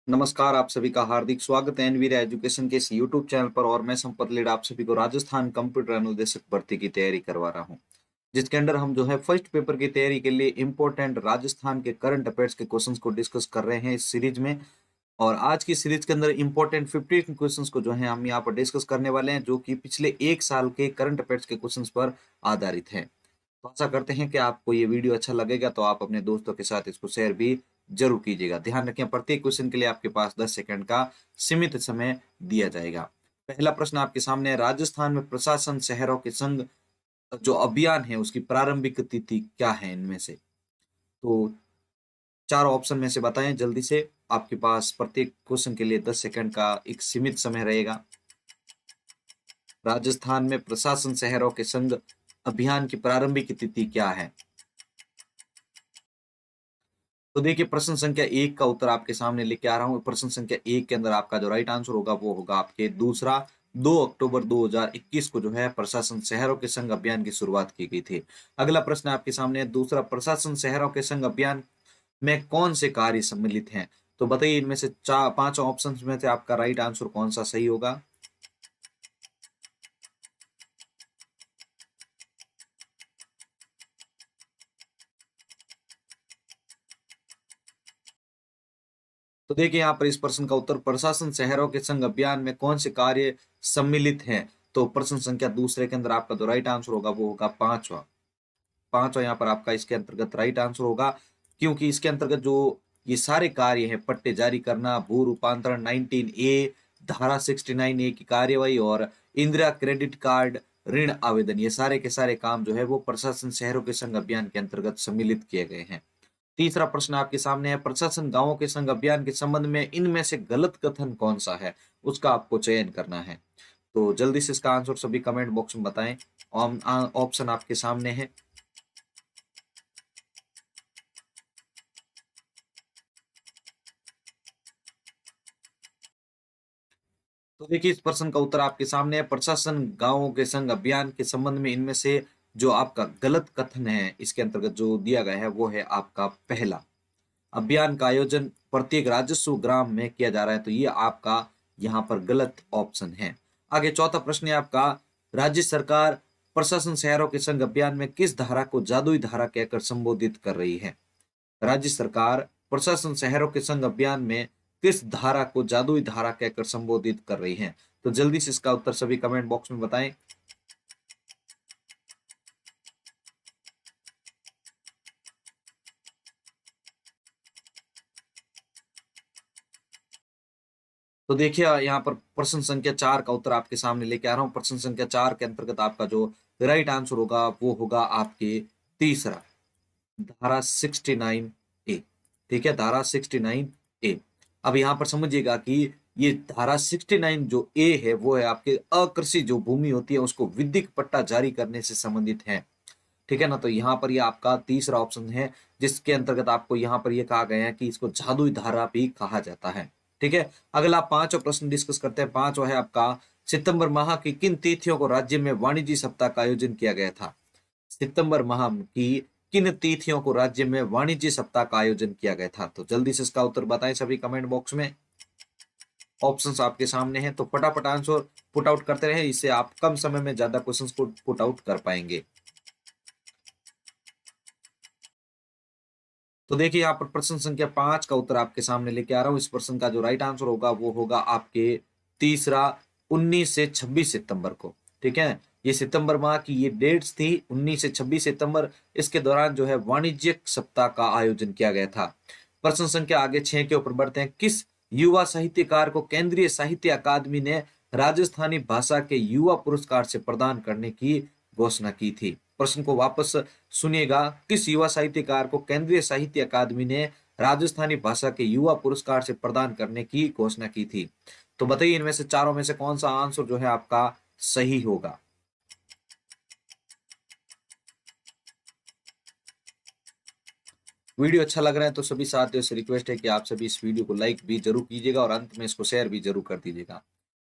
नमस्कार, आप सभी का हार्दिक स्वागत है एनवीरा एजुकेशन के इस यूट्यूब चैनल पर। और मैं संपत लीड आप सभी को राजस्थान कंप्यूटर अनुदेशक भर्ती की तैयारी करवा रहा हूं, जिसके अंडर हम जो है फर्स्ट पेपर की तैयारी के लिए इंपॉर्टेंट राजस्थान के करंट अफेयर्स के क्वेश्चंस को डिस्कस कर रहे हैं इस सीरीज में। और आज की सीरीज के अंदर इंपॉर्टेंट 15 क्वेश्चंस को जो है हम यहाँ पर डिस्कस करने वाले हैं, जो कि पिछले एक साल के करंट अफेयर्स के क्वेश्चंस पर आधारित है। तो आशा करते हैं कि आपको ये वीडियो अच्छा लगेगा, तो आप अपने दोस्तों के साथ इसको शेयर भी जरूर कीजिएगा। ध्यान रखें, प्रत्येक क्वेश्चन के लिए आपके पास 10 सेकंड का सीमित समय दिया जाएगा। पहला प्रश्न आपके सामने है, राजस्थान में प्रशासन शहरों के संघ जो अभियान है उसकी प्रारंभिक तिथि क्या है इनमें से? तो चार ऑप्शन में से बताएं जल्दी से। आपके पास प्रत्येक क्वेश्चन के लिए 10 सेकंड का एक सीमित समय रहेगा। राजस्थान में प्रशासन शहरों के संघ अभियान की प्रारंभिक तिथि क्या है? तो देखिए, प्रश्न संख्या एक का उत्तर आपके सामने लेके आ रहा हूं। प्रश्न संख्या एक के अंदर आपका जो राइट आंसर होगा वो होगा आपके दूसरा। 2 अक्टूबर 2021 को जो है प्रशासन शहरों के संघ अभियान की शुरुआत की गई थी। अगला प्रश्न आपके सामने है, दूसरा, प्रशासन शहरों के संघ अभियान में कौन से कार्य सम्मिलित हैं? तो बताइए, इनमें से चार पांच ऑप्शंस में से आपका राइट आंसर कौन सा सही होगा? तो देखिए, यहाँ पर इस प्रश्न का उत्तर, प्रशासन शहरों के संघ अभियान में कौन से कार्य सम्मिलित हैं? तो प्रश्न संख्या दूसरे के अंदर आपका जो राइट आंसर होगा वो होगा पांचवा। पांचवा यहाँ पर आपका इसके अंतर्गत राइट आंसर होगा, क्योंकि इसके अंतर्गत जो ये सारे कार्य हैं, पट्टे जारी करना, भू रूपांतरण 19A, धारा 69A की कार्यवाही और इंदिरा क्रेडिट कार्ड ऋण आवेदन, ये सारे के सारे काम जो है वो प्रशासन शहरों के संघ अभियान के अंतर्गत सम्मिलित किए गए हैं। तीसरा प्रश्न आपके सामने है, प्रशासन गांवों के संघ अभियान के संबंध में इनमें से गलत कथन कौन सा है? उसका आपको चयन करना है। तो जल्दी से इसका आंसर सभी कमेंट बॉक्स में बताएं। ऑप्शन आपके सामने है। तो देखिए, इस प्रश्न का उत्तर आपके सामने है, प्रशासन गांवों के संघ अभियान के संबंध में इनमें से जो आपका गलत कथन है इसके अंतर्गत जो दिया गया है वो है आपका पहला। अभियान का आयोजन प्रत्येक राजस्व ग्राम में किया जा रहा है, तो ये आपका यहाँ पर गलत ऑप्शन है। आगे चौथा प्रश्न है आपका, राज्य सरकार प्रशासन शहरों के संघ अभियान में किस धारा को जादुई धारा कहकर संबोधित कर रही है? राज्य सरकार प्रशासन शहरों के संघ अभियान में किस धारा को जादुई धारा कहकर संबोधित कर रही है? तो जल्दी से इसका उत्तर सभी कमेंट बॉक्स में बताएं। तो देखिए, यहाँ पर प्रश्न संख्या 4 का उत्तर आपके सामने लेके आ रहा हूँ। प्रश्न संख्या 4 के अंतर्गत आपका जो राइट आंसर होगा वो होगा आपके तीसरा, धारा 69A। ठीक है, धारा 69A। अब यहाँ पर समझिएगा कि ये धारा 69 जो ए है वो है आपके अकृषि जो भूमि होती है उसको विधिक पट्टा जारी करने से संबंधित है। ठीक है ना, तो यहाँ पर ये आपका तीसरा ऑप्शन है, जिसके अंतर्गत आपको यहाँ पर ये कहा गया है कि इसको जादुई धारा भी कहा जाता है। ठीक है, अगला पांचवा प्रश्न डिस्कस करते हैं। पांचवा है आपका, सितंबर माह की किन तिथियों को राज्य में वाणिज्य सप्ताह का आयोजन किया गया था? सितंबर माह की किन तिथियों को राज्य में वाणिज्य सप्ताह का आयोजन किया गया था? तो जल्दी से इसका उत्तर बताएं सभी कमेंट बॉक्स में। ऑप्शंस आपके सामने हैं, तो फटाफट आंसर पुट आउट करते रहे, इससे आप कम समय में ज्यादा क्वेश्चंस को पुट आउट कर पाएंगे। तो देखिए, यहाँ पर प्रश्न संख्या 5 का उत्तर आपके सामने लेके आ रहा हूँ। इस प्रश्न का जो राइट आंसर होगा वो होगा आपके तीसरा, 19 से 26 सितंबर को। ठीक है, ये सितंबर माह की ये डेट्स थी, 19 से 26 सितंबर। इसके दौरान जो है वाणिज्यिक सप्ताह का आयोजन किया गया था। प्रश्न संख्या आगे 6 के ऊपर बढ़ते हैं। किस युवा साहित्यकार को केंद्रीय साहित्य अकादमी ने राजस्थानी भाषा के युवा पुरस्कार से प्रदान करने की घोषणा की थी? प्रश्न को वापस सुनिएगा, किस युवा साहित्यकार को केंद्रीय साहित्य अकादमी ने राजस्थानी भाषा के युवा पुरस्कार से प्रदान करने की घोषणा की थी? तो बताइए, इनमें से चारों में से कौन सा आंसर जो है आपका सही होगा? वीडियो अच्छा लग रहा है तो सभी साथियों से रिक्वेस्ट है कि आप सभी इस वीडियो को लाइक भी जरूर कीजिएगा और अंत में इसको शेयर भी जरूर कर दीजिएगा।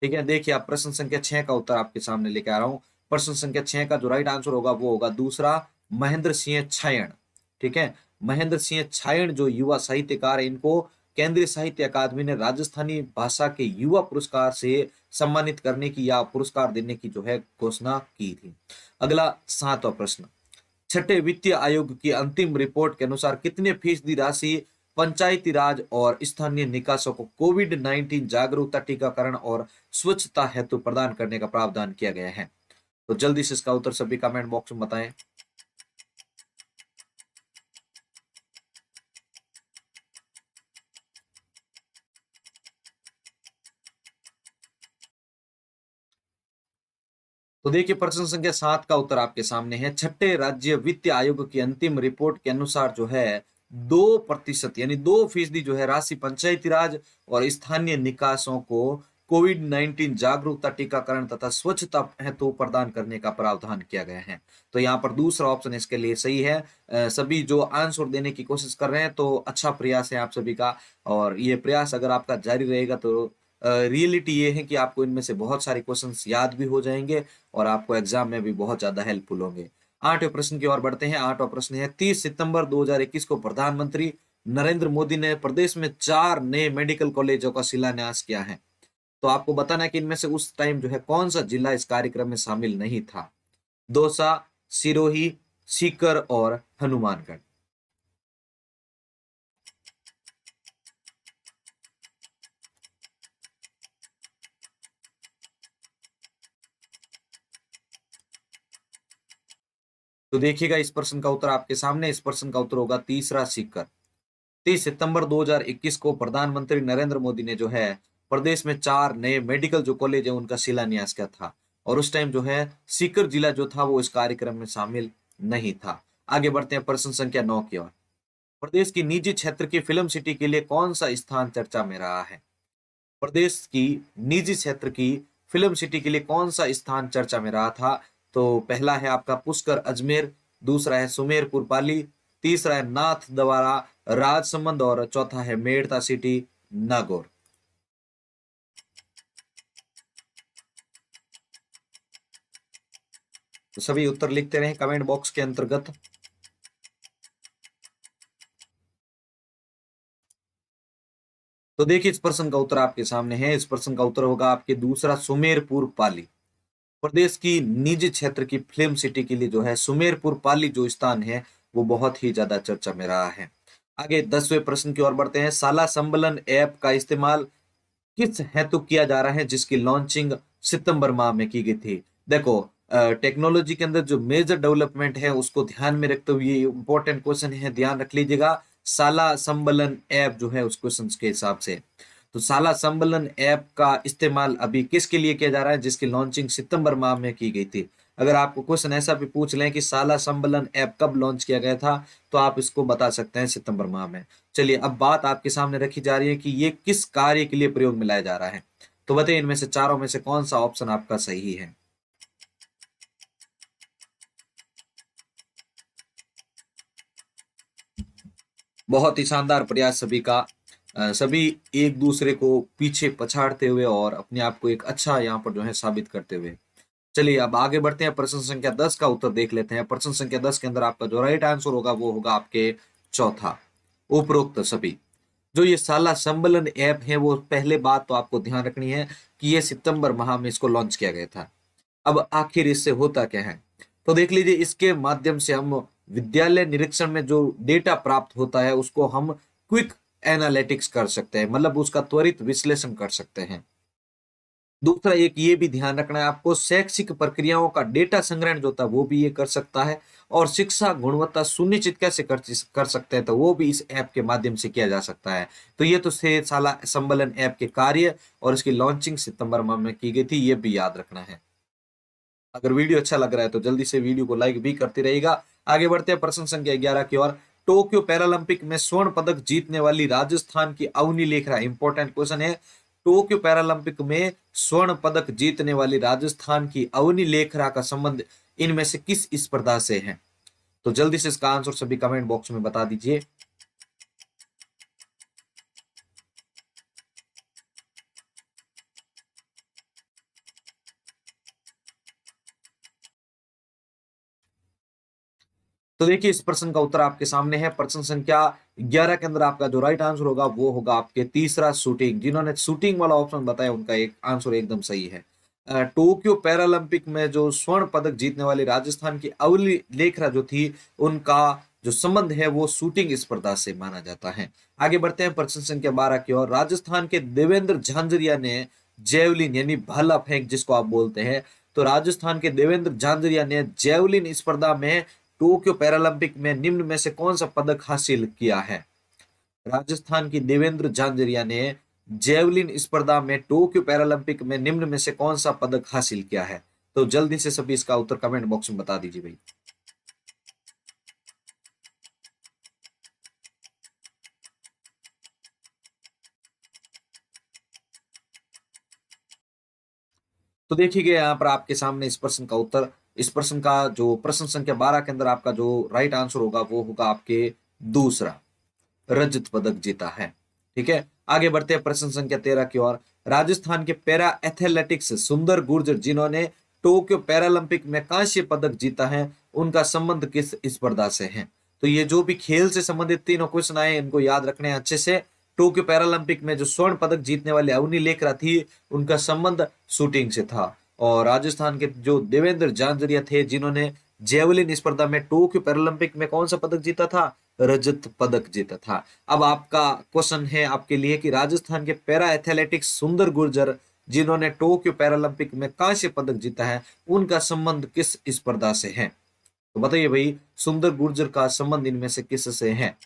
ठीक है, देखिए, आप प्रश्न संख्या 6 का उत्तर आपके सामने लेके आ रहा हूँ। प्रश्न संख्या 6 का जो राइट आंसर होगा वो होगा दूसरा, महेंद्र सिंह छायण। ठीक है, महेंद्र सिंह छायण जो युवा साहित्यकार है, इनको केंद्रीय साहित्य अकादमी ने राजस्थानी भाषा के युवा पुरस्कार से सम्मानित करने की या पुरस्कार देने की जो है घोषणा की थी। अगला 7वां प्रश्न, छठे वित्तीय आयोग की अंतिम रिपोर्ट के अनुसार कितने फीसदी राशि पंचायती राज और स्थानीय निकायों को कोविड-19 जागरूकता, टीकाकरण और स्वच्छता हेतु प्रदान करने का प्रावधान किया गया है? तो जल्दी से इसका उत्तर सभी कमेंट बॉक्स में बताएं। तो देखिए प्रश्न संख्या 7 का उत्तर आपके सामने है। छठे राज्य वित्त आयोग की अंतिम रिपोर्ट के अनुसार जो है 2% यानी 2% जो है राशि पंचायती राज और स्थानीय निकायों को कोविड-19 जागरूकता, टीकाकरण तथा स्वच्छता हेतु प्रदान करने का प्रावधान किया गया है। तो यहाँ पर दूसरा ऑप्शन इसके लिए सही है। सभी जो आंसर देने की कोशिश कर रहे हैं तो अच्छा प्रयास है आप सभी का, और ये प्रयास अगर आपका जारी रहेगा तो रियलिटी ये है कि आपको इनमें से बहुत सारे क्वेश्चंस याद भी हो जाएंगे और आपको एग्जाम में भी बहुत ज्यादा हेल्पफुल होंगे। 8वें प्रश्न की ओर बढ़ते हैं। 8वां प्रश्न है, 30 सितंबर 2021 को प्रधानमंत्री नरेंद्र मोदी ने प्रदेश में 4 नए मेडिकल कॉलेजों का शिलान्यास किया है। तो आपको बताना है कि इनमें से उस टाइम जो है कौन सा जिला इस कार्यक्रम में शामिल नहीं था? दौसा, सिरोही, सीकर और हनुमानगढ़। तो देखिएगा इस प्रश्न का उत्तर आपके सामने। इस प्रश्न का उत्तर होगा तीसरा, सीकर। 30 सितंबर 2021 को प्रधानमंत्री नरेंद्र मोदी ने जो है प्रदेश में 4 नए मेडिकल जो कॉलेज है उनका शिलान्यास किया था, और उस टाइम जो है सीकर जिला जो था वो इस कार्यक्रम में शामिल नहीं था। आगे बढ़ते हैं प्रश्न संख्या 9 की ओर। प्रदेश की निजी क्षेत्र की फिल्म सिटी के लिए कौन सा स्थान चर्चा में रहा है? प्रदेश की निजी क्षेत्र की फिल्म सिटी के लिए कौन सा स्थान चर्चा में रहा था? तो पहला है आपका पुष्कर अजमेर, दूसरा है सुमेरपुर पाली, तीसरा है नाथ द्वारा राजसमंद और चौथा है मेड़ता सिटी नागौर। तो सभी उत्तर लिखते रहें कमेंट बॉक्स के अंतर्गत। तो देखिए इस प्रश्न का उत्तर आपके सामने है। इस प्रश्न का उत्तर होगा आपके दूसरा, सुमेरपुर पाली। प्रदेश की निजी क्षेत्र की फिल्म सिटी के लिए जो है सुमेरपुर पाली जो स्थान है वो बहुत ही ज्यादा चर्चा में रहा है। आगे 10वें प्रश्न की ओर बढ़ते हैं। साला संबलन ऐप का इस्तेमाल किस हेतु किया जा रहा है जिसकी लॉन्चिंग सितंबर माह में की गई थी? देखो टेक्नोलॉजी के अंदर जो मेजर डेवलपमेंट है उसको ध्यान में रखते हुए इंपॉर्टेंट क्वेश्चन है, ध्यान रख लीजिएगा। साला संबलन ऐप जो है उस क्वेश्चन के हिसाब से, तो साला संबलन ऐप का इस्तेमाल अभी किसके लिए किया जा रहा है जिसकी लॉन्चिंग सितंबर माह में की गई थी? अगर आपको क्वेश्चन ऐसा भी पूछ लें कि साला संबलन ऐप कब लॉन्च किया गया था, तो आप इसको बता सकते हैं सितंबर माह में। चलिए अब बात आपके सामने रखी जा रही है कि ये किस कार्य के लिए प्रयोग में लाया जा रहा है। तो बताइए इनमें से चारों में से कौन सा ऑप्शन आपका सही है? बहुत ही शानदार प्रयास सभी का। सभी एक दूसरे को पीछे पछाड़ते हुए और अपने आप को एक अच्छा यहाँ पर जो है साबित करते हुए। चलिए अब आगे बढ़ते हैं। प्रश्न संख्या 10 का उत्तर देख लेते हैं। प्रश्न संख्या 10 के अंदर आपका जो राइट आंसर होगा वो होगा आपके चौथा, उपरोक्त सभी। जो ये साला संबलन ऐप है वो पहले बात तो आपको ध्यान रखनी है कि ये सितंबर माह में इसको लॉन्च किया गया था। अब आखिर इससे होता क्या है? तो देख लीजिए इसके माध्यम से हम विद्यालय निरीक्षण में जो डेटा प्राप्त होता है उसको हम क्विक एनालिटिक्स कर सकते हैं, मतलब उसका त्वरित विश्लेषण कर सकते हैं। दूसरा एक ये भी ध्यान रखना है आपको, शैक्षिक प्रक्रियाओं का डेटा संग्रहण जो था वो भी ये कर सकता है, और शिक्षा गुणवत्ता सुनिश्चित कैसे कर सकते हैं तो वो भी इस ऐप के माध्यम से किया जा सकता है। तो ये तो थे साला संबलन ऐप के कार्य, और इसकी लॉन्चिंग सितंबर माह में की गई थी, ये भी याद रखना है। अगर वीडियो अच्छा लग रहा है तो जल्दी से वीडियो को लाइक भी करते रहेगा। आगे बढ़ते हैं प्रश्न संख्या 11 की ओर। टोक्यो पैरालंपिक में स्वर्ण पदक जीतने वाली राजस्थान की अवनी लेखरा, इंपॉर्टेंट क्वेश्चन है। टोक्यो पैरालंपिक में स्वर्ण पदक जीतने वाली राजस्थान की अवनी लेखरा का संबंध इनमें से किस स्पर्धा से है? तो जल्दी से इसका आंसर सभी कमेंट बॉक्स में बता दीजिए। तो देखिए इस प्रश्न का उत्तर आपके सामने है। प्रश्न संख्या 11 के अंदर आपका जो राइट आंसर होगा वो होगा आपके तीसरा शूटिंग। जिन्होंने शूटिंग वाला ऑप्शन बताया उनका एक आंसर एकदम सही है। टोक्यो पैरालंपिक में जो स्वर्ण पदक जीतने वाली राजस्थान की अवली लेखरा जो थी, उनका जो संबंध है वो शूटिंग स्पर्धा से माना जाता है। आगे बढ़ते हैं प्रश्न संख्या 12 की ओर। राजस्थान के देवेंद्र झांझरिया ने जेवलिन यानी भाला फेंक जिसको आप बोलते हैं, तो राजस्थान के देवेंद्र झांझरिया ने जेवलिन स्पर्धा में टोक्यो पैरालंपिक में निम्न में से कौन सा पदक हासिल किया है? राजस्थान की देवेंद्र झांझरिया ने जेवलिन स्पर्धा में टोक्यो पैरालंपिक में निम्न में से कौन सा पदक हासिल किया है? तो जल्दी से सभी इसका उत्तर कमेंट बॉक्स में बता दीजिए भाई। तो देखिए यहाँ पर आपके सामने इस प्रश्न का उत्तर, इस प्रश्न का जो प्रश्न संख्या 12 के अंदर आपका जो राइट आंसर होगा वो होगा आपके दूसरा, रजत पदक जीता है। ठीक है, आगे बढ़ते हैं प्रश्न संख्या 13 की ओर। राजस्थान के पैरा एथलेटिक्स सुंदर गुर्जर जिन्होंने टोक्यो पैरालंपिक में कांस्य पदक जीता है, उनका संबंध किस स्पर्धा से है? तो ये जो भी खेल से संबंधित तीनों क्वेश्चन आए इनको याद रखने हैं अच्छे से। टोक्यो पैरालंपिक में जो स्वर्ण पदक जीतने वाली अवनी लेखरा थी, उनका संबंध शूटिंग से था। और राजस्थान के जो देवेंद्र झांझरिया थे जिन्होंने जेवलिन स्पर्धा में टोक्यो पैरालंपिक में कौन सा पदक जीता था? रजत पदक जीता था। अब आपका क्वेश्चन है आपके लिए कि राजस्थान के पैरा एथलेटिक्स सुंदर गुर्जर जिन्होंने टोक्यो पैरालंपिक में कांस्य पदक जीता है, उनका संबंध किस स्पर्धा से है? तो बताइए भाई, सुंदर गुर्जर का संबंध इनमें से किस से है?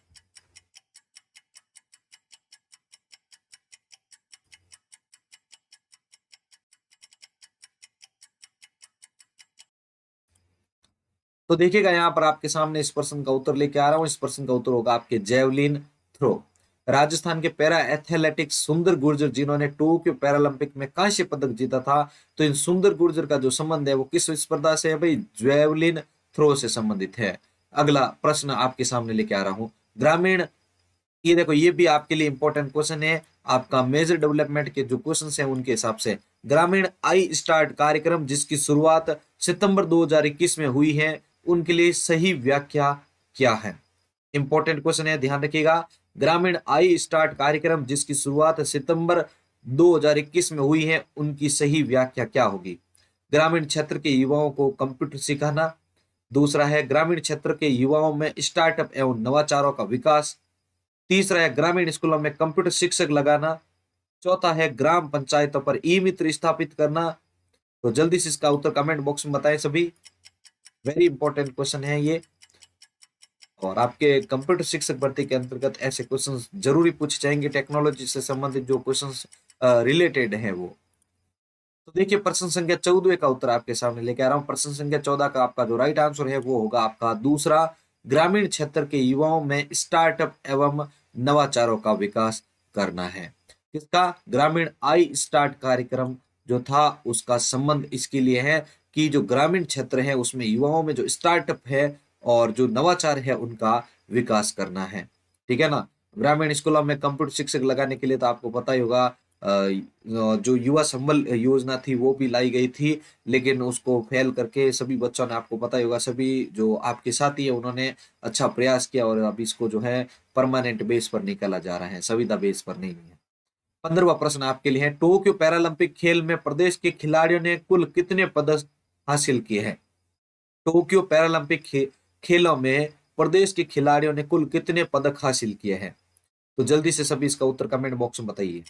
तो देखिएगा यहाँ पर आपके सामने इस प्रश्न का उत्तर लेके आ रहा हूं। इस प्रश्न का उत्तर होगा आपके जेवलिन थ्रो। राजस्थान के पैरा एथलेटिक्स सुंदर गुर्जर जिन्होंने टोक्यो पैरालंपिक में कांस्य पदक जीता था, तो इन सुंदर गुर्जर का जो संबंध है वो किस स्पर्धा से है भाई? जेवलिन थ्रो से संबंधित है। अगला प्रश्न आपके सामने लेके आ रहा हूं। ग्रामीण, ये देखो ये भी आपके लिए इंपॉर्टेंट क्वेश्चन है, आपका मेजर डेवलपमेंट के जो क्वेश्चन है उनके हिसाब से। ग्रामीण आई स्टार्ट कार्यक्रम जिसकी शुरुआत सितंबर 2021 में हुई है, उनके लिए सही व्याख्या क्या है? इंपॉर्टेंट क्वेश्चन है, ध्यान रखिएगा। ग्रामीण आई स्टार्ट कार्यक्रम जिसकी शुरुआत सितंबर 2021 में हुई है, उनकी सही व्याख्या क्या होगी? ग्रामीण क्षेत्र के युवाओं को कंप्यूटर सिखाना। दूसरा है ग्रामीण क्षेत्र के युवाओं में स्टार्टअप एवं नवाचारों का विकास। तीसरा है ग्रामीण स्कूलों में कंप्यूटर शिक्षक लगाना। चौथा है ग्राम पंचायतों पर ई मित्र स्थापित करना। तो जल्दी से इसका उत्तर कमेंट बॉक्स में बताएं सभी। वेरी इंपॉर्टेंट क्वेश्चन है ये, और आपके कंप्यूटर शिक्षक भर्ती के अंतर्गत ऐसे क्वेश्चंस जरूरी पूछे जाएंगे, टेक्नोलॉजी से संबंधित जो क्वेश्चंस रिलेटेड है वो। तो देखिए प्रश्न संख्या 14 का उत्तर आपके सामने लेके आ रहा हूँ। प्रश्न संख्या 14 का आपका जो राइट आंसर है वो होगा आपका दूसरा, ग्रामीण क्षेत्र के युवाओं में स्टार्टअप एवं नवाचारों का विकास करना है। किसका? ग्रामीण आई स्टार्ट कार्यक्रम जो था उसका संबंध इसके लिए है कि जो ग्रामीण क्षेत्र है उसमें युवाओं में जो स्टार्टअप है और जो नवाचार है उनका विकास करना है। ठीक है ना। ग्रामीण स्कूलों में कंप्यूटर शिक्षक लगाने के लिए तो आपको पता ही होगा, जो युवा संबल योजना थी वो भी लाई गई थी, लेकिन उसको फेल करके सभी बच्चों ने, आपको पता ही होगा, सभी जो आपके साथी है उन्होंने अच्छा प्रयास किया और अब इसको जो है परमानेंट बेस पर निकाला जा रहा है, संविदा बेस पर नहीं है। 15वां प्रश्न आपके लिए है, टोक्यो पैरालंपिक खेल में प्रदेश के खिलाड़ियों ने कुल कितने पदक हासिल किए हैं? टोक्यो पैरालंपिक खेलों में प्रदेश के खिलाड़ियों ने कुल कितने पदक हासिल किए हैं? तो जल्दी से सभी इसका उत्तर कमेंट बॉक्स में बताइए।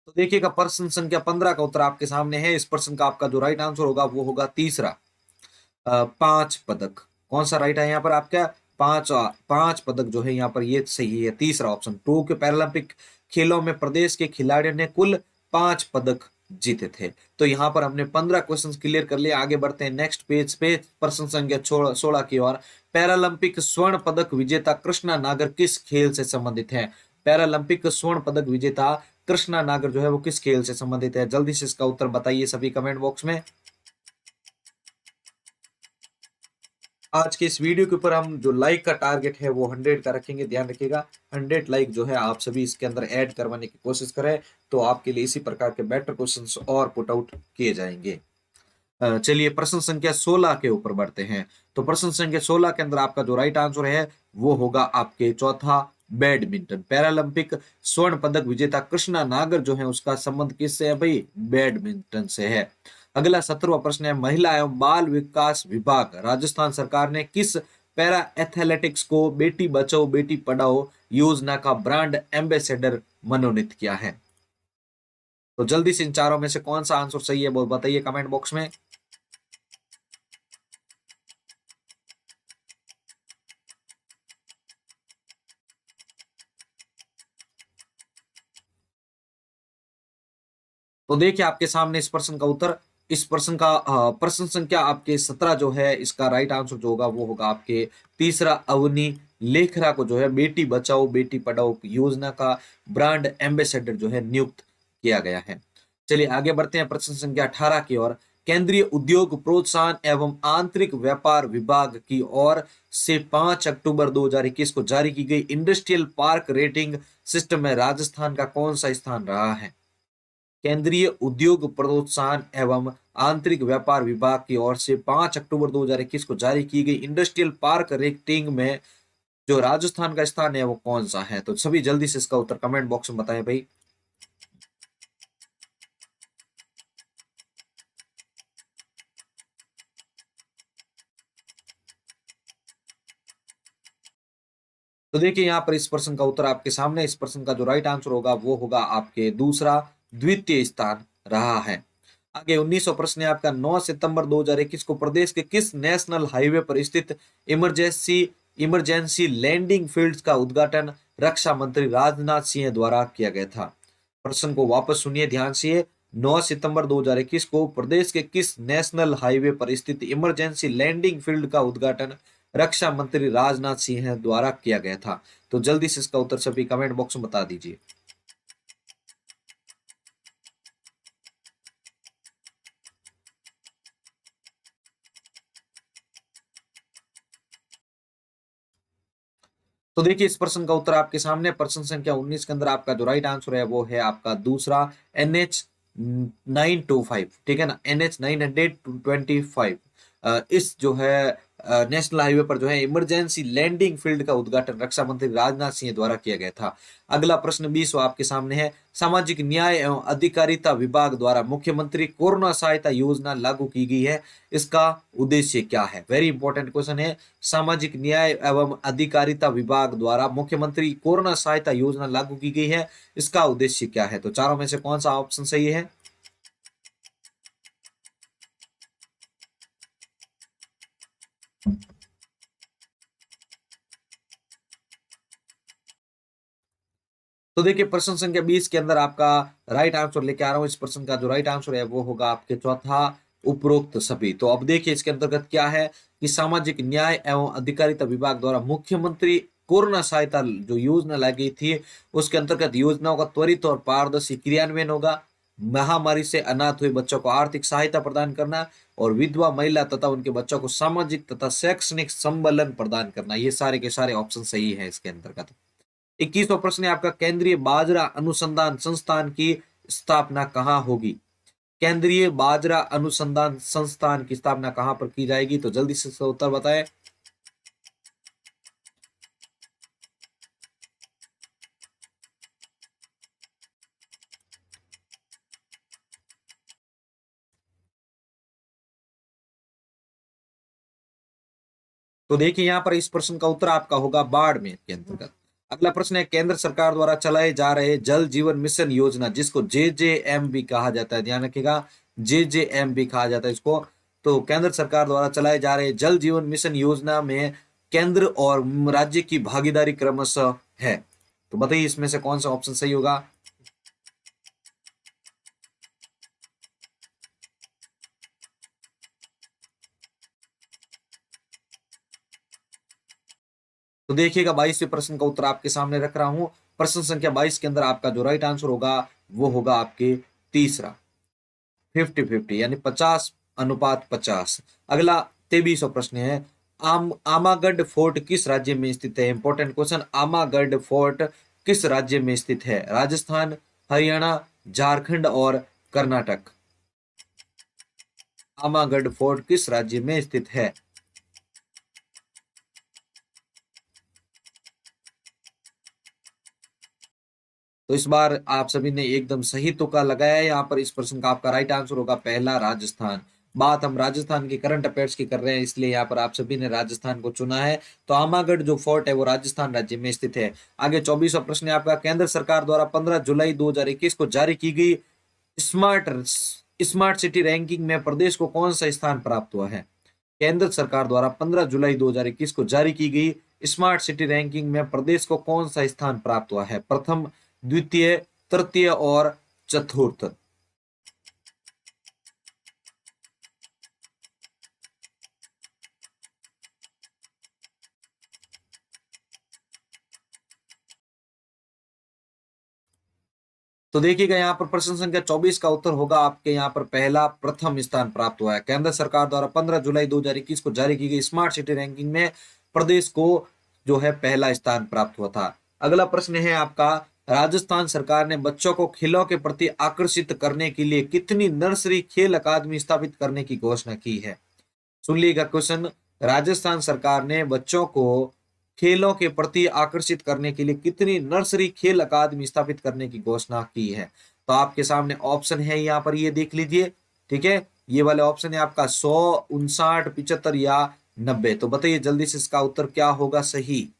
तो देखिएगा प्रश्न संख्या 15 का उत्तर आपके सामने है। इस प्रश्न का आपका जो राइट आंसर होगा वो होगा तीसरा, 5 पदक। कौन सा राइट है यहाँ पर आपका? पांच, 5 पदक जो है यहाँ पर ये सही है, तीसरा ऑप्शन। टोक्यो पैरालंपिक खेलों में प्रदेश के खिलाड़ियों ने कुल 5 पदक जीते थे। तो यहाँ पर हमने 15 क्वेश्चन क्लियर कर लिए। आगे बढ़ते हैं नेक्स्ट पेज पे, प्रश्न संख्या 16 की ओर। पैरालंपिक स्वर्ण पदक विजेता कृष्णा नागर किस खेल से संबंधित है? पैरालंपिक स्वर्ण पदक विजेता कृष्णा नागर जो है वो किस खेल से संबंधित है? जल्दी से इसका उत्तर बताइए सभी कमेंट बॉक्स में। आज के इस वीडियो के ऊपर हम जो लाइक का टारगेट है वो 100 का रखेंगे, ध्यान रखिएगा। 100 लाइक जो है आप सभी इसके अंदर ऐड करवाने की कोशिश करें, तो आपके लिए इसी प्रकार के बेटर क्वेश्चंस और पुट आउट किए जाएंगे। चलिए प्रश्न संख्या 16 के ऊपर बढ़ते हैं। तो प्रश्न संख्या 16 के अंदर आपका जो राइट आंसर है वो होगा आपके चौथा, बैडमिंटन। पैरालंपिक स्वर्ण पदक विजेता कृष्णा नागर जो है उसका संबंध किससे है भाई? बैडमिंटन से है। अगला 17वां प्रश्न है, महिला एवं बाल विकास विभाग राजस्थान सरकार ने किस पैरा एथलेटिक्स को बेटी बचाओ बेटी पढ़ाओ योजना का ब्रांड एम्बेसडर मनोनीत किया है? तो जल्दी से इन चारों में से कौन सा आंसर सही है वो बताइए कमेंट बॉक्स में। तो देखिए आपके सामने इस प्रश्न का उत्तर, इस प्रश्न का प्रश्न संख्या आपके 17 जो है इसका राइट आंसर जो होगा वो होगा आपके तीसरा, अवनी लेखरा को जो है बेटी बचाओ बेटी पढ़ाओ योजना का ब्रांड एम्बेसडर जो है नियुक्त किया गया है। चलिए आगे बढ़ते हैं प्रश्न संख्या 18 की ओर। केंद्रीय उद्योग प्रोत्साहन एवं आंतरिक व्यापार विभाग की ओर से 5 अक्टूबर 2021 को जारी की गई इंडस्ट्रियल पार्क रेटिंग सिस्टम में राजस्थान का कौन सा स्थान रहा है? केंद्रीय उद्योग प्रोत्साहन एवं आंतरिक व्यापार विभाग की ओर से 5 अक्टूबर 2021 को जारी की गई इंडस्ट्रियल पार्क रेटिंग में जो राजस्थान का स्थान है वो कौन सा है? तो सभी जल्दी से इसका उत्तर कमेंट बॉक्स में बताएं भाई। तो देखिए यहाँ पर इस प्रश्न का उत्तर आपके सामने, इस प्रश्न का जो राइट आंसर होगा वो होगा आपके दूसरा, द्वितीय स्थान रहा है। आगे 1900 प्रश्न है आपका, 9 सितंबर 2021 को प्रदेश के किस नेशनल हाईवे पर स्थित इमरजेंसी इमरजेंसी लैंडिंग फील्ड्स का उद्घाटन रक्षा मंत्री राजनाथ सिंह द्वारा किया गया था? प्रश्न को वापस सुनिए ध्यान से। 9 सितंबर 2021 को प्रदेश के किस नेशनल हाईवे पर स्थित इमरजेंसी लैंडिंग फील्ड का उद्घाटन रक्षा मंत्री राजनाथ सिंह द्वारा किया गया था? तो जल्दी से इसका उत्तर सभी कमेंट बॉक्स में बता दीजिए। तो देखिए इस प्रश्न का उत्तर आपके सामने, प्रश्न संख्या 19 के अंदर आपका जो राइट आंसर है वो है आपका दूसरा, NH925, ठीक है ना, NH925। इस जो है नेशनल हाईवे पर जो है इमरजेंसी लैंडिंग फील्ड का उद्घाटन रक्षा मंत्री राजनाथ सिंह द्वारा किया गया था। अगला प्रश्न 20 आपके सामने है, सामाजिक न्याय एवं अधिकारिता विभाग द्वारा मुख्यमंत्री कोरोना सहायता योजना लागू की गई है, इसका उद्देश्य क्या है? वेरी इंपॉर्टेंट क्वेश्चन है। सामाजिक न्याय एवं अधिकारिता विभाग द्वारा मुख्यमंत्री कोरोना सहायता योजना लागू की गई है, इसका उद्देश्य क्या है? तो चारों में से कौन सा ऑप्शन सही है? तो देखिए प्रश्न संख्या 20 के अंदर आपका राइट आंसर लेके आ रहा हूं। इस प्रश्न का जो राइट आंसर है वो होगा आपके चौथा, उपरोक्त सभी। तो अब देखिए इसके अंतर्गत क्या है कि सामाजिक न्याय एवं अधिकारिता विभाग द्वारा मुख्यमंत्री कोरोना सहायता जो योजना लाई थी उसके अंतर्गत योजनाओं का त्वरित और पारदर्शी क्रियान्वयन होगा, महामारी से अनाथ हुए बच्चों को आर्थिक सहायता प्रदान करना और विधवा महिला तथा उनके बच्चों को सामाजिक तथा शैक्षणिक संबलन प्रदान करना, ये सारे के सारे ऑप्शन सही है इसके अंतर्गत। 21वां प्रश्न है आपका, केंद्रीय बाजरा अनुसंधान संस्थान की स्थापना कहाँ होगी? केंद्रीय बाजरा अनुसंधान संस्थान की स्थापना कहाँ पर की जाएगी? तो जल्दी से इसका उत्तर बताएं। तो देखिए यहाँ पर इस प्रश्न का उत्तर आपका होगा बाड़मेर के अंतर्गत। अगला प्रश्न है, केंद्र सरकार द्वारा चलाए जा रहे जल जीवन मिशन योजना जिसको JJM भी कहा जाता है, ध्यान रखिएगा, JJM भी कहा जाता है इसको। तो केंद्र सरकार द्वारा चलाए जा रहे जल जीवन मिशन योजना में केंद्र और राज्य की भागीदारी क्रमशः है, तो बताइए इसमें से कौन सा ऑप्शन सही होगा? तो देखिएगा 22वें प्रश्न का उत्तर आपके सामने रख रहा हूं। प्रश्न संख्या 22 के अंदर आपका जो राइट आंसर होगा वो होगा आपके तीसरा, 50-50 यानी 50/50। अगला 23वां प्रश्न है, आमागढ़ फोर्ट किस राज्य में स्थित है? Important question. आमागढ़ फोर्ट किस राज्य में स्थित है? राजस्थान, हरियाणा, झारखंड और कर्नाटक। आमागढ़ फोर्ट किस राज्य में स्थित है? तो इस बार आप सभी ने एकदम सही तुक्का लगाया है। यहाँ पर इस प्रश्न का आपका राइट आंसर होगा पहला, राजस्थान। बात हम राजस्थान के करंट अफेयर्स की कर रहे हैं, इसलिए यहाँ पर आप सभी ने राजस्थान को चुना है। तो आमागढ़ जो फोर्ट है वो राजस्थान राज्य में स्थित है। आगे 24वां प्रश्न है आपका। केंद्र सरकार द्वारा 15 जुलाई 2021 को जारी की गई स्मार्ट स्मार्ट सिटी रैंकिंग में प्रदेश को कौन सा स्थान प्राप्त हुआ है? केंद्र सरकार द्वारा 15 जुलाई 2021 को जारी की गई स्मार्ट सिटी रैंकिंग में प्रदेश को कौन सा स्थान प्राप्त हुआ है? प्रथम, द्वितीय, तृतीय और चतुर्थ। तो देखिएगा यहाँ पर प्रश्न संख्या 24 का उत्तर होगा आपके यहाँ पर पहला, प्रथम स्थान प्राप्त हुआ है। केंद्र सरकार द्वारा 15 जुलाई 2021 को जारी की गई स्मार्ट सिटी रैंकिंग में प्रदेश को जो है पहला स्थान प्राप्त हुआ था। अगला प्रश्न है आपका। राजस्थान सरकार ने बच्चों को खेलों के प्रति आकर्षित करने के लिए कितनी नर्सरी खेल अकादमी स्थापित करने की घोषणा की है? सुन लीजिएगा क्वेश्चन। राजस्थान सरकार ने बच्चों को खेलों के प्रति आकर्षित करने के लिए कितनी नर्सरी खेल अकादमी स्थापित करने की घोषणा की है? तो आपके सामने ऑप्शन है यहाँ पर, ये देख लीजिए। ठीक है, ये वाले ऑप्शन है आपका 100, 59, 75 या 90। तो बताइए जल्दी से इसका उत्तर क्या होगा सही।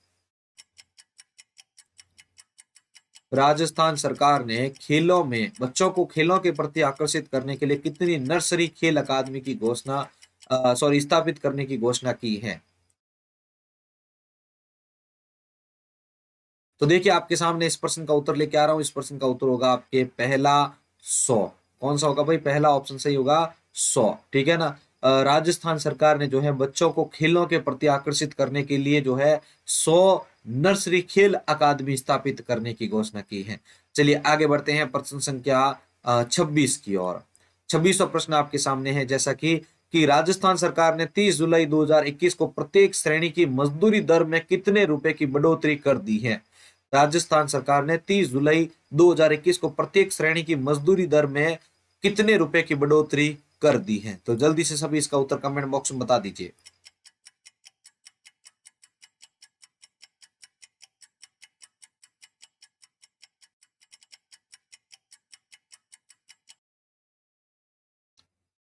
राजस्थान सरकार ने खेलों में बच्चों को खेलों के प्रति आकर्षित करने के लिए कितनी नर्सरी खेल अकादमी की घोषणा स्थापित करने की घोषणा की है? तो देखिए आपके सामने इस प्रश्न का उत्तर लेके आ रहा हूं। इस प्रश्न का उत्तर होगा आपके पहला, 100। कौन सा होगा भाई? पहला ऑप्शन सही होगा, 100। ठीक है ना। राजस्थान सरकार ने जो है बच्चों को खेलों के प्रति आकर्षित करने के लिए जो है 100 नर्सरी खेल अकादमी स्थापित करने की घोषणा की है। चलिए आगे बढ़ते हैं प्रश्न संख्या 26 की ओर। 26वां प्रश्न आपके सामने है, जैसा कि राजस्थान सरकार ने 30 जुलाई 2021 को प्रत्येक श्रेणी की मजदूरी दर में कितने रुपए की बढ़ोतरी कर दी है? राजस्थान सरकार ने 30 जुलाई 2021 को प्रत्येक श्रेणी की मजदूरी दर में कितने रुपए की बढ़ोतरी कर दी है? तो जल्दी से सभी इसका उत्तर कमेंट बॉक्स में बता दीजिए।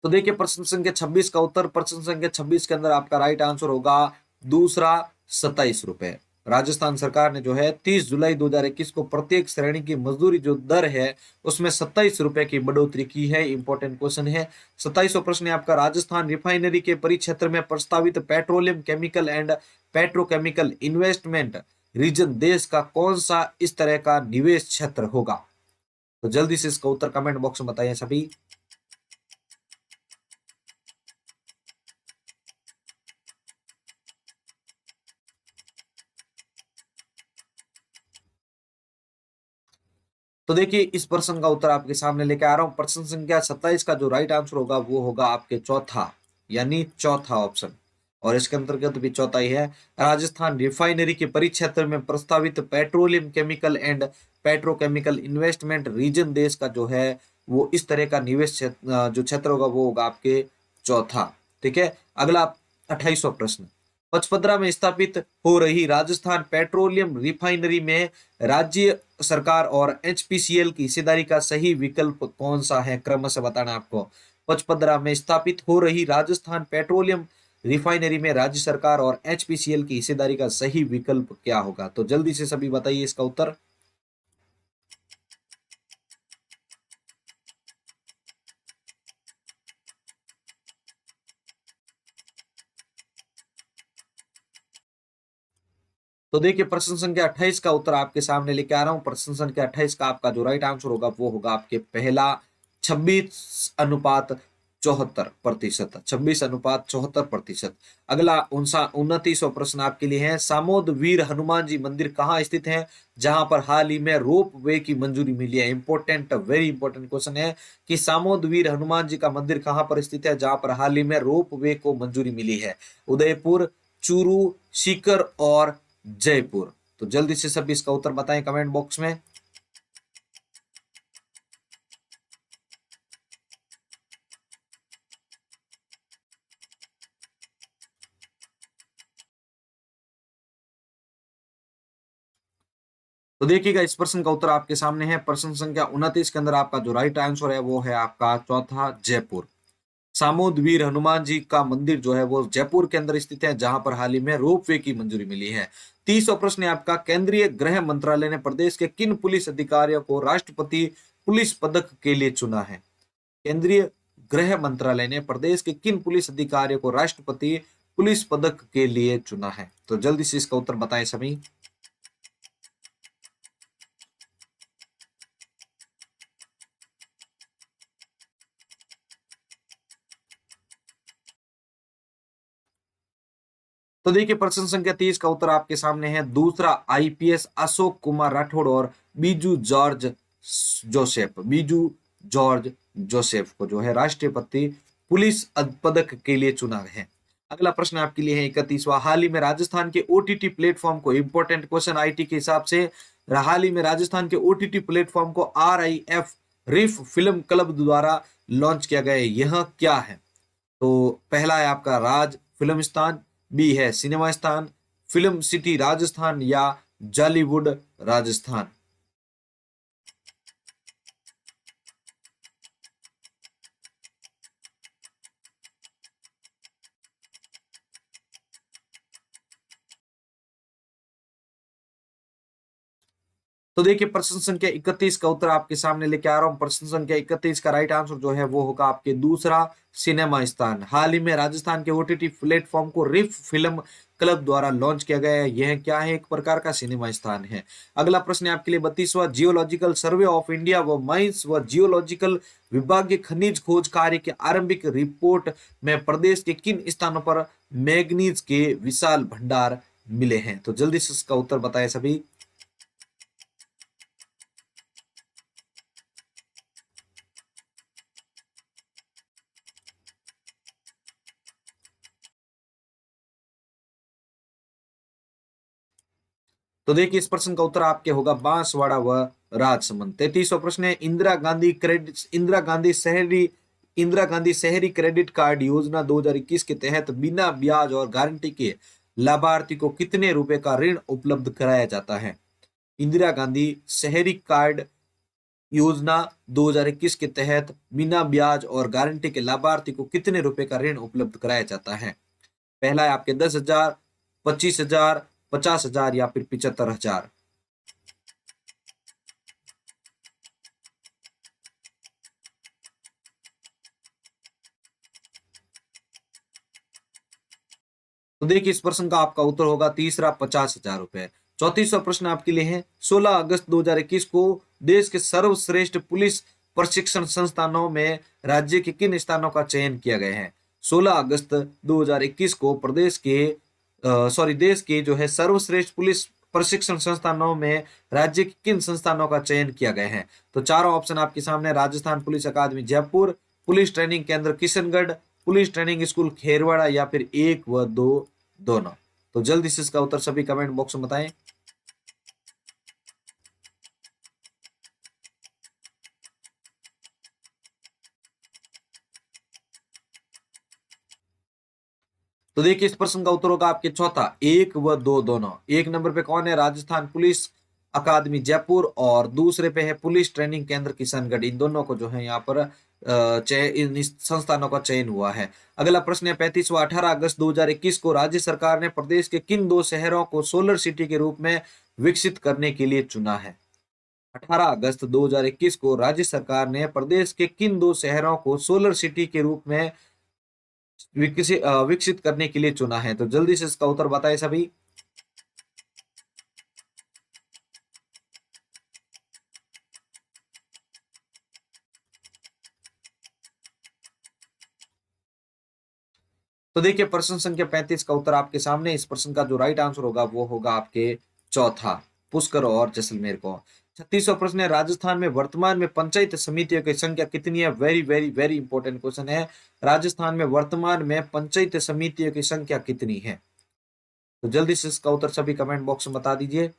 तो देखिए प्रश्न संख्या 26 का उत्तर, प्रश्न संख्या 26 के अंदर आपका राइट आंसर होगा दूसरा, 27 रुपए। राजस्थान सरकार ने जो है 30 जुलाई 2021 को प्रत्येक श्रेणी की मजदूरी जो दर है उसमें 27 रुपए की बढ़ोतरी की है। इंपॉर्टेंट क्वेश्चन है। 27वां प्रश्न है आपका। राजस्थान रिफाइनरी के परिक्षेत्र में प्रस्तावित petroleum chemical and petrochemical investment region देश का कौन सा इस तरह का निवेश क्षेत्र होगा? तो जल्दी से इसका उत्तर कमेंट बॉक्स में बताइए सभी। तो देखिए इस प्रश्न का उत्तर आपके सामने लेके आ रहा हूं। प्रश्न संख्या 27 का जो राइट आंसर होगा वो होगा आपके चौथा, यानी चौथा ऑप्शन। और इसके अंतर्गत भी चौथा ही है। राजस्थान रिफाइनरी के परिक्षेत्र में प्रस्तावित petroleum chemical and petrochemical investment region देश का जो है वो इस तरह का निवेश जो क्षेत्र होगा वो होगा आपके चौथा। ठीक है। अगला 28वां प्रश्न। पचपदरा में स्थापित हो रही राजस्थान पेट्रोलियम रिफाइनरी में राज्य सरकार और एचपीसीएल की हिस्सेदारी का सही विकल्प कौन सा है? क्रम से बताना आपको। पचपदरा में स्थापित हो रही राजस्थान पेट्रोलियम रिफाइनरी में राज्य सरकार और एचपीसीएल की हिस्सेदारी का सही विकल्प क्या होगा? तो जल्दी से सभी बताइए इसका उत्तर। तो देखिए प्रश्न संख्या 28 का उत्तर आपके सामने लेके आ रहा हूं। प्रश्न संख्या 28 का आपका जो राइट आंसर होगा वो होगा आपके पहला, 26:74%। 26:74%। अगला 29वां प्रश्न आपके लिए है। सामोद वीर हनुमान जी मंदिर कहाँ स्थित है जहां पर हाल ही में रोप वे की मंजूरी मिली है? इंपॉर्टेंट, वेरी इंपॉर्टेंट क्वेश्चन है कि सामोद वीर हनुमान जी का मंदिर कहां पर स्थित है जहां पर हाल ही में रोप वे को मंजूरी मिली है? उदयपुर, चूरू, सीकर और जयपुर। तो जल्दी से सभी इसका उत्तर बताएं कमेंट बॉक्स में। तो देखिएगा इस प्रश्न का उत्तर आपके सामने है। प्रश्न संख्या 29 के अंदर आपका जो राइट आंसर है वो है आपका चौथा, जयपुर। सामूद वीर हनुमान जी का मंदिर जो है वो जयपुर के अंदर स्थित है, जहां पर हाल ही में रोपवे की मंजूरी मिली है। 30वां प्रश्न है आपका, केंद्रीय गृह मंत्रालय ने प्रदेश के किन पुलिस अधिकारियों को राष्ट्रपति पुलिस पदक के लिए चुना है? केंद्रीय गृह मंत्रालय ने प्रदेश के किन पुलिस अधिकारियों को राष्ट्रपति पुलिस पदक के लिए चुना है? तो जल्दी से इसका उत्तर बताएं सभी। तो देखिए प्रश्न संख्या 30 का उत्तर आपके सामने है, दूसरा आईपीएस अशोक कुमार राठौड़ और Biju George Joseph, Biju George Joseph को जो है राष्ट्रपति पुलिस पदक के लिए चुना है। अगला प्रश्न आपके लिए है 31वां, हाल ही में राजस्थान के ओटीटी प्लेटफॉर्म को, इंपॉर्टेंट क्वेश्चन आईटी के हिसाब से, हाल ही में राजस्थान के ओटीटी प्लेटफॉर्म को RIF रिफ फिल्म क्लब द्वारा लॉन्च किया गया है, यह क्या है? तो पहला है आपका राज फिल्मिस्तान, बी है सिनेमा स्थान, फिल्म सिटी राजस्थान या जॉलीवुड राजस्थान। तो देखिए प्रश्न संख्या 31 का उत्तर आपके सामने लेके आ रहा हूं। प्रश्न संख्या 31 का राइट आंसर जो है वो होगा आपके दूसरा, सिनेमा स्थान। हाल ही में राजस्थान के ओटीटी प्लेटफॉर्म को रिफ फिल्म क्लब द्वारा लॉन्च किया गया है, यह क्या है? एक प्रकार का सिनेमा स्थान है। अगला प्रश्न है आपके लिए 32वां, जियोलॉजिकल सर्वे ऑफ इंडिया व माइंस व जियोलॉजिकल विभाग के खनिज खोज कार्य के आरंभिक रिपोर्ट में प्रदेश के किन स्थानों पर मैग्नीज के विशाल भंडार मिले हैं? तो जल्दी से इसका उत्तर बताएं सभी। तो देखिए इस प्रश्न का उत्तर आपके होगा बांसवाड़ा व राजसमंद। 33वां प्रश्न है, इंदिरा गांधी शहरी क्रेडिट कार्ड योजना 2021 के तहत बिना ब्याज और गारंटी के लाभार्थी को कितने रुपए का ऋण उपलब्ध कराया जाता है? इंदिरा गांधी शहरी कार्ड योजना 2021 के तहत बिना ब्याज और गारंटी के लाभार्थी को कितने रुपए का ऋण उपलब्ध कराया जाता है? पहला है आपके 10,000, 25,000, 50,000 या फिर 75,000। तो देखिए इस प्रश्न का आपका उत्तर होगा तीसरा, 50,000 रुपए। 34वां प्रश्न आपके लिए है, 16 अगस्त 2021 को देश के सर्वश्रेष्ठ पुलिस प्रशिक्षण संस्थानों में राज्य के किन स्थानों का चयन किया गया है? 16 अगस्त 2021 को प्रदेश के देश के जो है सर्वश्रेष्ठ पुलिस प्रशिक्षण संस्थानों में राज्य के किन संस्थानों का चयन किया गया है? तो चारों ऑप्शन आपके सामने, राजस्थान पुलिस अकादमी जयपुर, पुलिस ट्रेनिंग केंद्र Kishangarh, police training school Kherwara या फिर 1 व 2 दोनों। तो जल्दी से इसका उत्तर सभी कमेंट बॉक्स में बताएं। तो देखिए इस प्रश्न का उत्तर होगा आपके चौथा, 1 व 2 दोनों। एक नंबर पे कौन है? राजस्थान पुलिस अकादमी जयपुर, और दूसरे पे है पुलिस ट्रेनिंग केंद्र किशनगढ़। इन दोनों को जो है यहाँ पर इन संस्थानों का चयन हुआ है। अगला प्रश्न है 35वां, 18 अगस्त 2021 को राज्य सरकार ने प्रदेश के किन दो शहरों को सोलर सिटी के रूप में विकसित करने के लिए चुना है? 18 अगस्त 2021 को राज्य सरकार ने प्रदेश के किन दो शहरों को सोलर सिटी के रूप में विकसित करने के लिए चुना है? तो जल्दी से इसका उत्तर बताएं सभी। तो देखिए प्रश्न संख्या 35 का उत्तर आपके सामने। इस प्रश्न का जो राइट आंसर होगा वो होगा आपके चौथा, पुष्कर और जैसलमेर को। 36वां प्रश्न है, राजस्थान में वर्तमान में पंचायत समितियों की संख्या कितनी है? Very very very important question है। राजस्थान में वर्तमान में पंचायत समितियों की संख्या कितनी है? तो जल्दी से इसका उत्तर सभी कमेंट बॉक्स में बता दीजिए।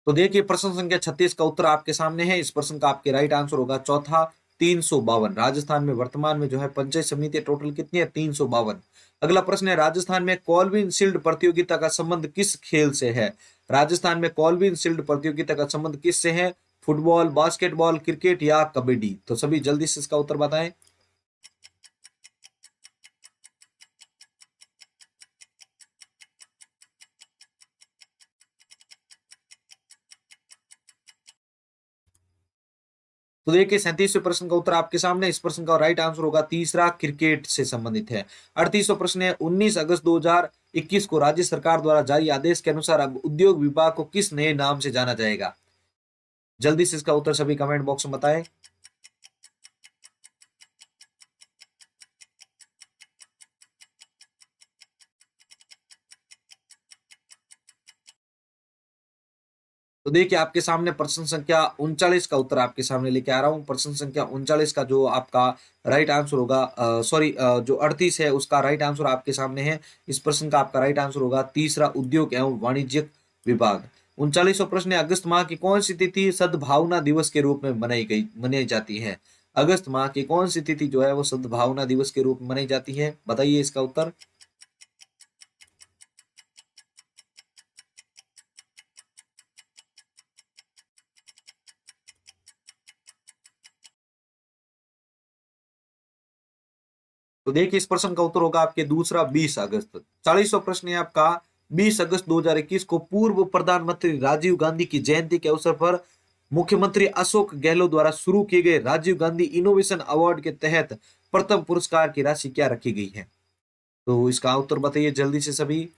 तो देखिए प्रश्न संख्या 36 का उत्तर आपके सामने है। इस प्रश्न का आपके राइट आंसर होगा चौथा 352। राजस्थान में वर्तमान में जो है पंचायत समिति टोटल कितनी है? 352। अगला प्रश्न है, राजस्थान में कॉल्विन शील्ड प्रतियोगिता का संबंध किस खेल से है? राजस्थान में कॉल्विन शील्ड प्रतियोगिता का संबंध किससे है? फुटबॉल, बास्केटबॉल, क्रिकेट या कबड्डी? तो सभी जल्दी से इसका उत्तर बताएं। तो देखिए 37वें प्रश्न का उत्तर आपके सामने। इस प्रश्न का राइट आंसर होगा तीसरा, क्रिकेट से संबंधित है। 38वां प्रश्न है, 19 अगस्त 2021 को राज्य सरकार द्वारा जारी आदेश के अनुसार अब उद्योग विभाग को किस नए नाम से जाना जाएगा? जल्दी से इसका उत्तर सभी कमेंट बॉक्स में बताएं। तो देखिए आपके सामने प्रश्न संख्या 39 का उत्तर आपके सामने लेके आ रहा हूं। प्रश्न संख्या 39 का जो आपका राइट आंसर होगा, सॉरी, जो 38 है उसका राइट आंसर आपके सामने है। इस प्रश्न का आपका राइट आंसर होगा तीसरा, उद्योग एवं वाणिज्यिक विभाग। 39वां प्रश्न है, अगस्त माह की कौन सी तिथि सद्भावना दिवस के रूप में मनाई जाती है? अगस्त माह की कौन सी तिथि जो है वो सद्भावना दिवस के रूप में मनाई जाती है? बताइए इसका उत्तर। तो देखिए इस प्रश्न का उत्तर होगा आपके दूसरा, 20 अगस्त। 40वां प्रश्न है आपका, 20 अगस्त 2021 को पूर्व प्रधानमंत्री राजीव गांधी की जयंती के अवसर पर मुख्यमंत्री अशोक गहलोत द्वारा शुरू किए गए राजीव गांधी इनोवेशन अवार्ड के तहत प्रथम पुरस्कार की राशि क्या रखी गई है? तो इसका उत्तर बताइए जल्दी से सभी।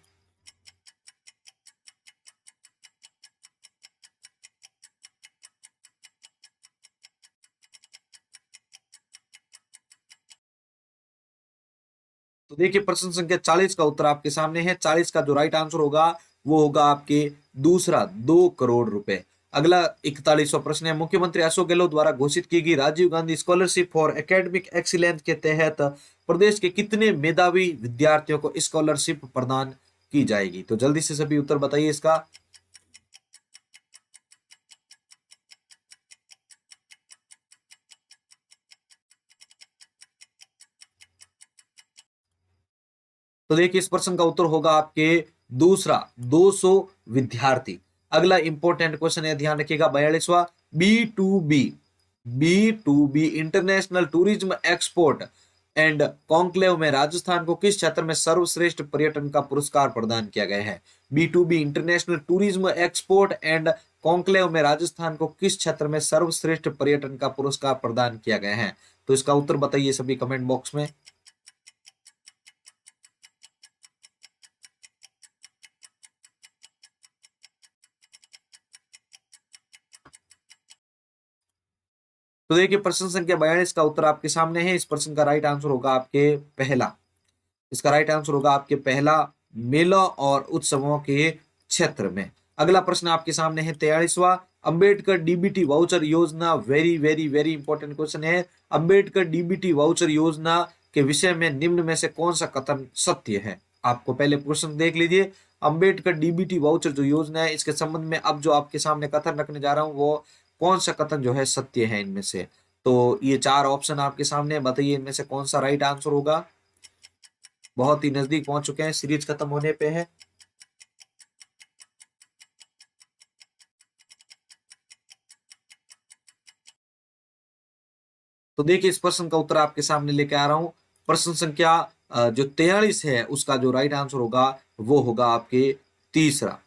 तो देखिए प्रश्न संख्या 40 का उत्तर आपके सामने है। 40 का जो राइट आंसर होगा वो होगा आपके दूसरा, 2 करोड़ रुपए। अगला 41वां प्रश्न है, मुख्यमंत्री अशोक गहलोत द्वारा घोषित की गई Rajiv Gandhi scholarship for academic excellence के तहत प्रदेश के कितने मेधावी विद्यार्थियों को स्कॉलरशिप प्रदान की जाएगी? तो जल्दी से सभी उत्तर बताइए इसका। तो देखिए इस प्रश्न का उत्तर होगा आपके दूसरा, 200 विद्यार्थी। अगला इंपॉर्टेंट क्वेश्चन है, ध्यान रखिएगा, 42वां, B to B international tourism export and conclave में राजस्थान को किस क्षेत्र में सर्वश्रेष्ठ पर्यटन का पुरस्कार प्रदान किया गया है? B international tourism export and conclave में राजस्थान को किस क्षेत्र में सर्वश्रेष्ठ पर्यटन का पुरस्कार प्रदान किया गया है? तो इसका उत्तर बताइए सभी कमेंट बॉक्स में। तो देखिए प्रश्न संख्या 42 का उत्तर आपके सामने है। इस प्रश्न का राइट आंसर होगा आपके पहला। इसका राइट आंसर होगा आपके पहला, मेला और उत्सवों के क्षेत्र में। अगला प्रश्न आपके सामने है 43वां, अंबेडकर डीबीटी वाउचर योजना, very very very important question है। अंबेडकर डीबीटी वाउचर योजना के विषय में निम्न में से कौन सा कथन सत्य है? आपको पहले क्वेश्चन देख लीजिए। अंबेडकर डीबीटी वाउचर जो योजना है इसके संबंध में अब जो आपके सामने कथन रखने जा रहा हूं वो कौन सा कथन जो है सत्य है इनमें से? तो ये चार ऑप्शन आपके सामने, बताइए इनमें से कौन सा राइट आंसर होगा। बहुत ही नजदीक पहुंच चुके हैं, सीरीज खत्म होने पे है। तो देखिए इस प्रश्न का उत्तर आपके सामने लेके आ रहा हूं। प्रश्न संख्या जो 43 है उसका जो राइट आंसर होगा वो होगा आपके तीसरा।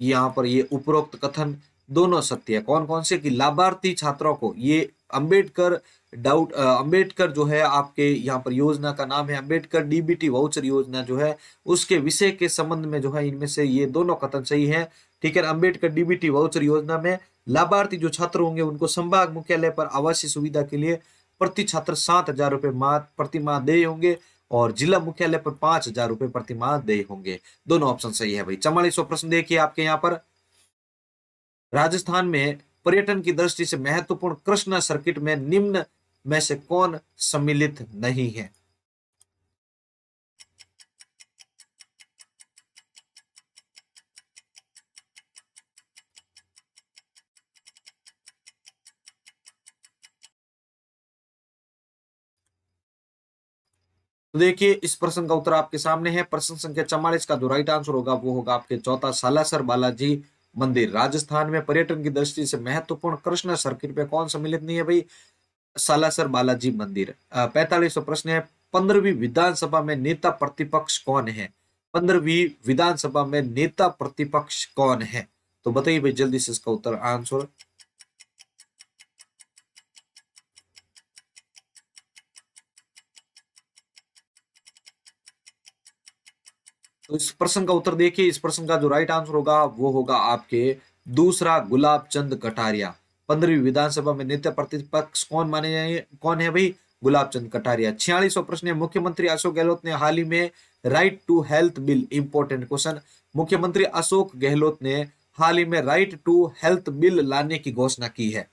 यहाँ पर ये उपरोक्त कथन दोनों सत्य है। कौन कौन से? कि लाभार्थी छात्रों को ये अंबेडकर जो है आपके यहाँ पर योजना का नाम है अंबेडकर डीबीटी वाउचर योजना जो है उसके विषय के संबंध में जो है इनमें से ये दोनों कथन सही है। ठीक है, अंबेडकर डीबीटी वाउचर योजना में लाभार्थी जो छात्र होंगे उनको संभाग मुख्यालय पर आवासीय सुविधा के लिए प्रति छात्र 7,000 रुपए प्रति माह देय होंगे और जिला मुख्यालय पर 5,000 रुपए प्रति माह देय होंगे। दोनों ऑप्शन सही है भाई। 44वां प्रश्न देखिए आपके यहाँ पर, राजस्थान में पर्यटन की दृष्टि से महत्वपूर्ण कृष्णा सर्किट में निम्न में से कौन सम्मिलित नहीं है? तो देखिए इस प्रश्न का उत्तर आपके सामने है। प्रश्न संख्या 44 का जो राइट आंसर होगा वो होगा आपके चौथा, सालासर बालाजी मंदिर। राजस्थान में पर्यटन की दृष्टि से महत्वपूर्ण कृष्णा सर्किट में कौन सम्मिलित नहीं है भाई? सालासर बालाजी मंदिर। 45वां प्रश्न है, 15वीं विधानसभा में नेता प्रतिपक्ष कौन है? 15वीं विधानसभा में नेता प्रतिपक्ष कौन है? तो बताइए भाई जल्दी से इसका उत्तर आंसर। तो इस प्रश्न का उत्तर देखिए, इस प्रश्न का जो राइट आंसर होगा वो होगा आपके दूसरा, गुलाब चंद कटारिया। 15वीं विधानसभा में नेता प्रतिपक्ष कौन माने जाएंगे, कौन है भाई? गुलाब चंद कटारिया। 46वां प्रश्न है, मुख्यमंत्री अशोक गहलोत ने हाल ही में right to health bill, important question, मुख्यमंत्री अशोक गहलोत ने हाल ही में राइट टू हेल्थ बिल लाने की घोषणा की है।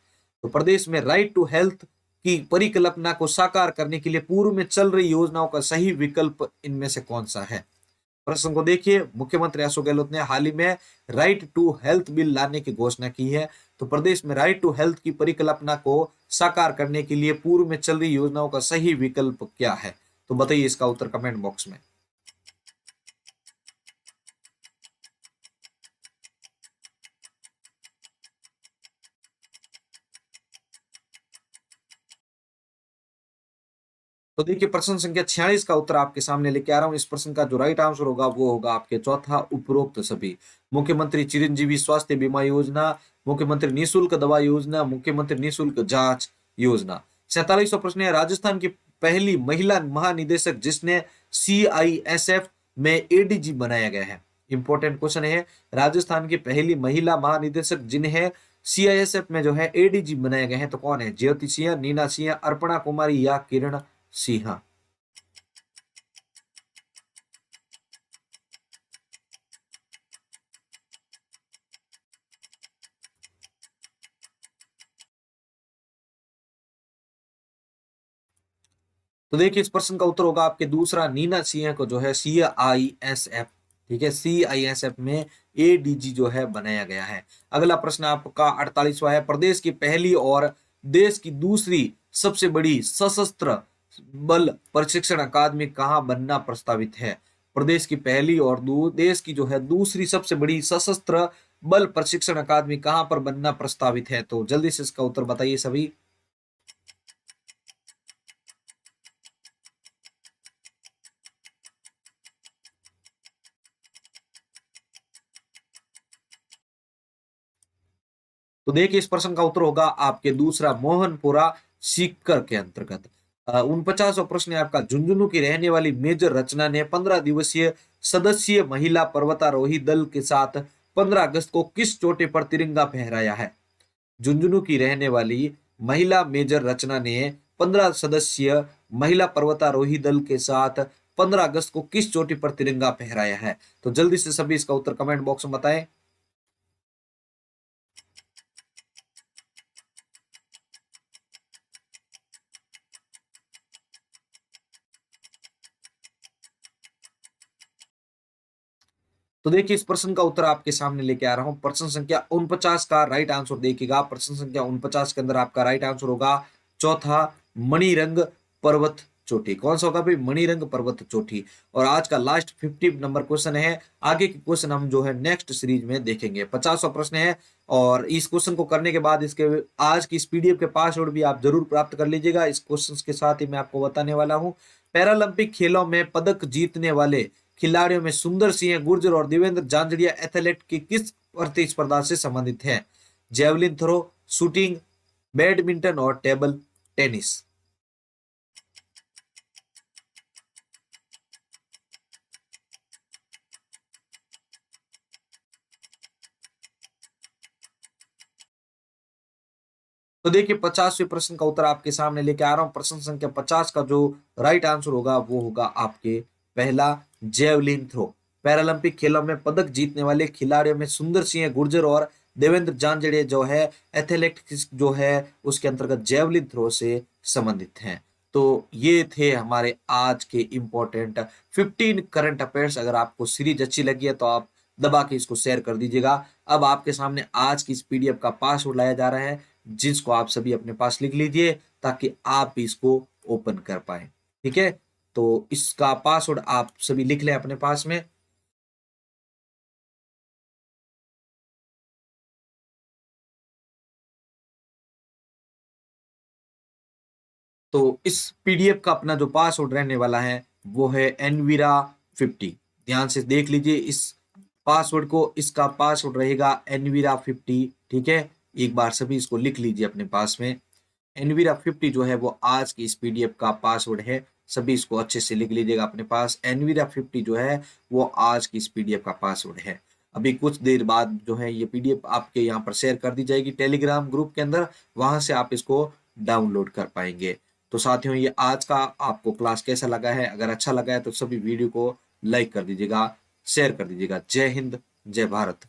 तो प्रदेश में राइट टू हेल्थ की परिकल्पना को साकार करने के लिए पूर्व में चल रही योजनाओं का सही विकल्प इनमें से कौन सा है? प्रश्न को देखिए, मुख्यमंत्री अशोक गहलोत ने हाल ही में राइट टू हेल्थ बिल लाने की घोषणा की है। तो प्रदेश में राइट टू हेल्थ की परिकल्पना को साकार करने के लिए पूर्व में चल रही योजनाओं का सही विकल्प क्या है? तो बताइए इसका उत्तर कमेंट बॉक्स में। तो देखिए प्रश्न संख्या 46 का उत्तर आपके सामने लेके आ रहा हूं। इस प्रश्न का जो राइट आंसर होगा वो होगा आपके चौथा, उपरोक्त सभी। मुख्यमंत्री चिरंजीवी स्वास्थ्य बीमा योजना, मुख्यमंत्री निःशुल्क दवा योजना, मुख्यमंत्री निःशुल्क जांच योजना। 47वां प्रश्न है, राजस्थान की पहली महिला महानिदेशक जिसने CISF में ADG बनाया गया है। इंपॉर्टेंट क्वेश्चन है, राजस्थान की पहली महिला महानिदेशक जिन्हें CISF में जो है ADG बनाया गया है तो कौन है? ज्योति सिंह, नीना सिंह, अर्पणा कुमारी या किरण सिन्हा। तो देखिए इस प्रश्न का उत्तर होगा आपके दूसरा, नीना सिंह को जो है CISF, ठीक है, CISF में ADG जो है बनाया गया है। अगला प्रश्न आपका 48वां है, प्रदेश की पहली और देश की दूसरी सबसे बड़ी सशस्त्र बल प्रशिक्षण अकादमी कहाँ बनना प्रस्तावित है? प्रदेश की पहली और देश की जो है दूसरी सबसे बड़ी सशस्त्र बल प्रशिक्षण अकादमी कहाँ पर बनना प्रस्तावित है? तो जल्दी से इसका उत्तर बताइए सभी। तो देखिए इस प्रश्न का उत्तर होगा आपके दूसरा, मोहनपुरा सीकर के अंतर्गत। 49वां प्रश्न है आपका, झुंझुनू की रहने वाली मेजर रचना ने 15 दिवसीय सदस्यीय महिला पर्वतारोही दल के साथ 15 अगस्त को किस चोटी पर तिरंगा फहराया है? झुंझुनू की रहने वाली महिला मेजर रचना ने 15 सदस्यीय महिला पर्वतारोही दल के साथ 15 अगस्त को किस चोटी पर तिरंगा फहराया है? तो जल्दी से सभी इसका उत्तर कमेंट बॉक्स में बताएं। तो देखिए इस प्रश्न का उत्तर आपके सामने लेके आ रहा हूं। प्रश्न संख्या 49 का राइट आंसर देखिएगा। प्रश्न संख्या 49 के अंदर आपका राइट आंसर होगा चौथा, मणिरंग पर्वत चोटी। कौन सा होगा भाई? मणिरंग पर्वत चोटी। और आज का लास्ट 50 नंबर क्वेश्चन है। आगे के क्वेश्चन हम जो है नेक्स्ट सीरीज में देखेंगे। 50वां प्रश्न है, और इस क्वेश्चन को करने के बाद इसके आज की इस PDF के पासवर्ड भी आप जरूर प्राप्त कर लीजिएगा। इस क्वेश्चन के साथ ही मैं आपको बताने वाला हूं, पैरालंपिक खेलों में पदक जीतने वाले खिलाड़ियों में सुंदर सिंह गुर्जर और देवेंद्र झांझड़िया एथलेट की किस प्रतिस्पर्धा से संबंधित है? जेवलिन थ्रो, शूटिंग, बैडमिंटन और टेबल टेनिस। तो देखिए 50वें प्रश्न का उत्तर आपके सामने लेके आ रहा हूं। प्रश्न संख्या 50 का जो राइट आंसर होगा वो होगा आपके पहला जेवलिन थ्रो। पैरालंपिक खेलों में पदक जीतने वाले खिलाड़ियों में सुंदर सिंह गुर्जर और देवेंद्र जानजड़े जो है एथलेटिक्स जो है उसके अंतर्गत जेवलिन थ्रो से संबंधित हैं। तो ये थे हमारे आज के इंपॉर्टेंट 15 करंट अफेयर्स। अगर आपको सीरीज अच्छी लगी है तो आप दबा के इसको शेयर कर दीजिएगा। अब आपके सामने आज की इस पीडीएफ का पासवर्ड लाया जा रहा है, जिसको आप सभी अपने पास लिख लीजिए ताकि आप भी इसको ओपन कर पाए। ठीक है, तो इसका पासवर्ड आप सभी लिख लें अपने पास में। तो इस पीडीएफ का अपना जो पासवर्ड रहने वाला है वो है एनवीरा50। ध्यान से देख लीजिए इस पासवर्ड को। इसका पासवर्ड रहेगा एनवीरा50। ठीक है, एक बार सभी इसको लिख लीजिए अपने पास में। एनवीरा50 जो है वो आज की इस पीडीएफ का पासवर्ड है। सभी इसको अच्छे से लिख लीजिएगा अपने पास। एनवीरा50 जो है वो आज की इस पीडीएफ का पासवर्ड है। अभी कुछ देर बाद जो है ये पीडीएफ आपके यहाँ पर शेयर कर दी जाएगी टेलीग्राम ग्रुप के अंदर, वहां से आप इसको डाउनलोड कर पाएंगे। तो साथियों ये आज का आपको क्लास कैसा लगा है? अगर अच्छा लगा है तो सभी वीडियो को लाइक कर दीजिएगा, शेयर कर दीजिएगा। जय हिंद, जय भारत।